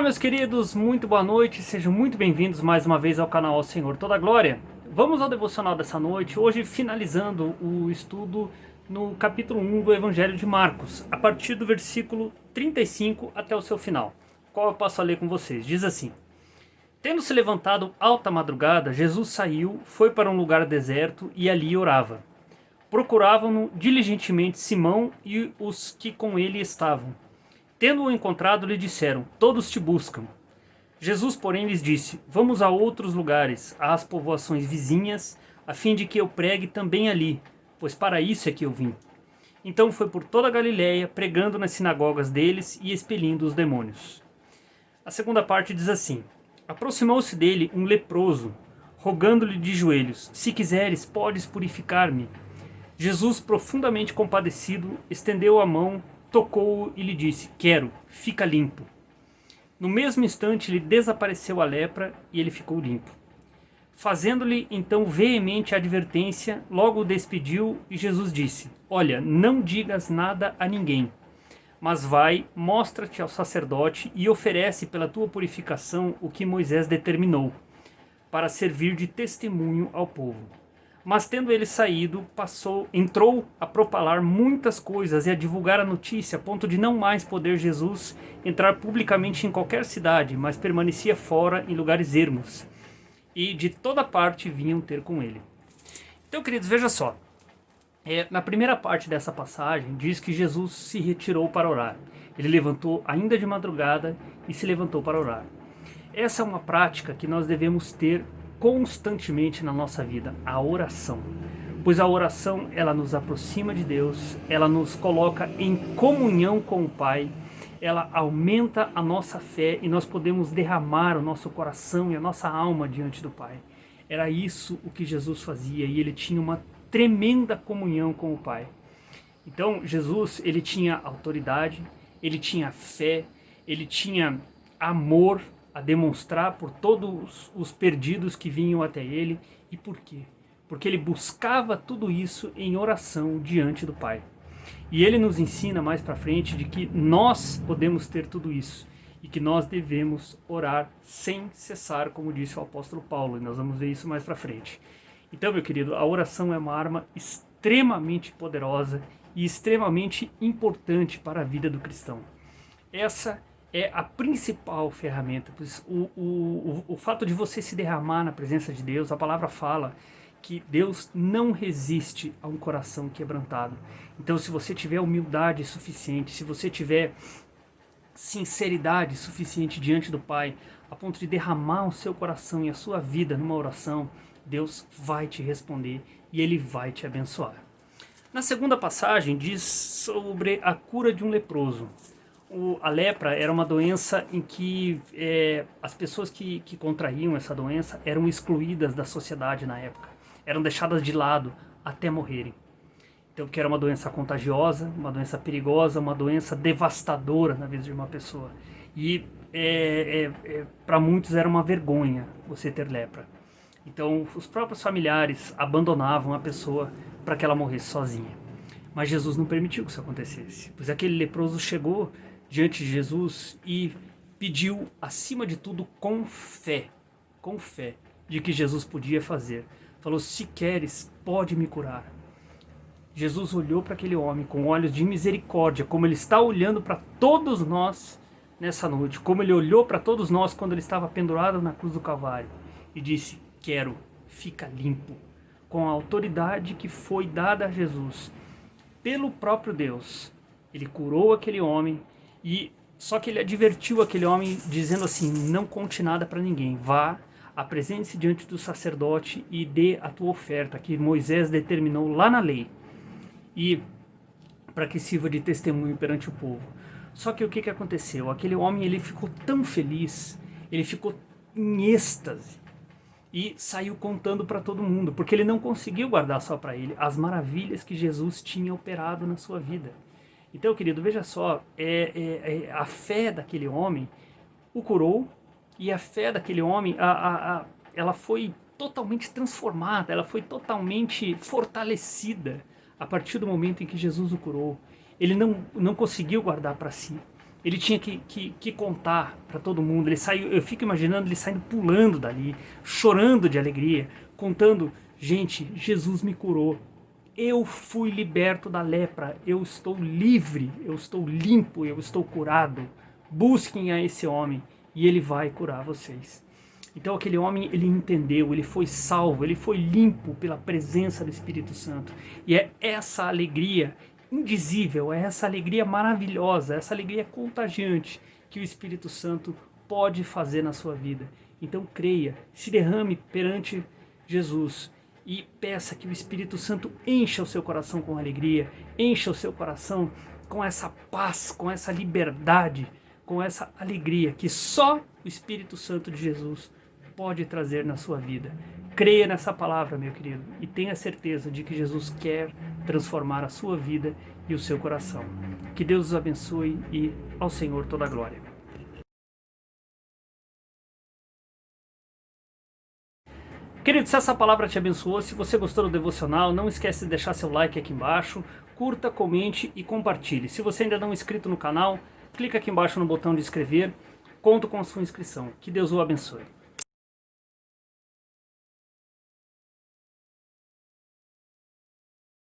Olá, meus queridos, muito boa noite, sejam muito bem-vindos mais uma vez ao canal Ao Senhor Toda Glória. Vamos ao devocional dessa noite, hoje finalizando o estudo no capítulo 1 do Evangelho de Marcos, a partir do versículo 35 até o seu final, qual eu passo a ler com vocês. Diz assim: Tendo se levantado alta madrugada, Jesus saiu, foi para um lugar deserto e ali orava. Procuravam-no diligentemente Simão e os que com ele estavam. Tendo-o encontrado, lhe disseram: Todos te buscam. Jesus, porém, lhes disse: Vamos a outros lugares, às povoações vizinhas, a fim de que eu pregue também ali, pois para isso é que eu vim. Então foi por toda a Galiléia, pregando nas sinagogas deles e expelindo os demônios. A segunda parte diz assim: Aproximou-se dele um leproso, rogando-lhe de joelhos: Se quiseres, podes purificar-me. Jesus, profundamente compadecido, estendeu a mão, tocou-o e lhe disse: Quero, fica limpo. No mesmo instante lhe desapareceu a lepra e ele ficou limpo. Fazendo-lhe então veemente advertência, logo o despediu e Jesus disse: Olha, não digas nada a ninguém, mas vai, mostra-te ao sacerdote e oferece pela tua purificação o que Moisés determinou, para servir de testemunho ao povo. Mas tendo ele saído, entrou a propalar muitas coisas e a divulgar a notícia, a ponto de não mais poder Jesus entrar publicamente em qualquer cidade, mas permanecia fora em lugares ermos. E de toda parte vinham ter com ele. Então, queridos, veja só. Na primeira parte dessa passagem, diz que Jesus se retirou para orar. Ele levantou ainda de madrugada e se levantou para orar. Essa é uma prática que nós devemos ter constantemente na nossa vida, a oração. Pois a oração, ela nos aproxima de Deus, ela nos coloca em comunhão com o Pai, ela aumenta a nossa fé e nós podemos derramar o nosso coração e a nossa alma diante do Pai. Era isso o que Jesus fazia e ele tinha uma tremenda comunhão com o Pai. Então, Jesus, ele tinha autoridade, ele tinha fé, ele tinha amor a demonstrar por todos os perdidos que vinham até ele. E por quê? Porque ele buscava tudo isso em oração diante do Pai. E ele nos ensina mais para frente de que nós podemos ter tudo isso e que nós devemos orar sem cessar, como disse o apóstolo Paulo, e nós vamos ver isso mais para frente. Então, meu querido, a oração é uma arma extremamente poderosa e extremamente importante para a vida do cristão. Essa é a principal ferramenta, pois o fato de você se derramar na presença de Deus, a palavra fala que Deus não resiste a um coração quebrantado. Então, se você tiver humildade suficiente, se você tiver sinceridade suficiente diante do Pai, a ponto de derramar o seu coração e a sua vida numa oração, Deus vai te responder e Ele vai te abençoar. Na segunda passagem diz sobre a cura de um leproso. A lepra era uma doença em que as pessoas que contraíam essa doença eram excluídas da sociedade na época. Eram deixadas de lado até morrerem. Então, porque era uma doença contagiosa, uma doença perigosa, uma doença devastadora na vida de uma pessoa. E para muitos era uma vergonha você ter lepra. Então, os próprios familiares abandonavam a pessoa para que ela morresse sozinha. Mas Jesus não permitiu que isso acontecesse, pois aquele leproso chegou diante de Jesus e pediu, acima de tudo, com fé, de que Jesus podia fazer. Falou: se queres, pode me curar. Jesus olhou para aquele homem com olhos de misericórdia, como ele está olhando para todos nós nessa noite, como ele olhou para todos nós quando ele estava pendurado na cruz do Calvário, e disse: quero, fica limpo. Com a autoridade que foi dada a Jesus pelo próprio Deus, ele curou aquele homem. E só que ele advertiu aquele homem dizendo assim: não conte nada para ninguém, vá, apresente-se diante do sacerdote e dê a tua oferta que Moisés determinou lá na lei, e para que sirva de testemunho perante o povo. Só que o que aconteceu? Aquele homem, ele ficou tão feliz, ele ficou em êxtase e saiu contando para todo mundo, porque ele não conseguiu guardar só para ele as maravilhas que Jesus tinha operado na sua vida. Então, querido, veja só, a fé daquele homem o curou, e a fé daquele homem, ela foi totalmente transformada, ela foi totalmente fortalecida a partir do momento em que Jesus o curou. Ele não conseguiu guardar para si. Ele tinha que contar para todo mundo. Ele saiu, eu fico imaginando ele saindo pulando dali, chorando de alegria, contando: gente, Jesus me curou. Eu fui liberto da lepra, eu estou livre, eu estou limpo, eu estou curado. Busquem a esse homem e ele vai curar vocês. Então aquele homem, ele entendeu, ele foi salvo, ele foi limpo pela presença do Espírito Santo. E é essa alegria indizível, é essa alegria maravilhosa, essa alegria contagiante que o Espírito Santo pode fazer na sua vida. Então creia, se derrame perante Jesus e peça que o Espírito Santo encha o seu coração com alegria, encha o seu coração com essa paz, com essa liberdade, com essa alegria que só o Espírito Santo de Jesus pode trazer na sua vida. Creia nessa palavra, meu querido, e tenha certeza de que Jesus quer transformar a sua vida e o seu coração. Que Deus os abençoe e ao Senhor toda a glória. Querido, se essa palavra te abençoou, se você gostou do devocional, não esquece de deixar seu like aqui embaixo, curta, comente e compartilhe. Se você ainda não é inscrito no canal, clica aqui embaixo no botão de inscrever, conto com a sua inscrição. Que Deus o abençoe.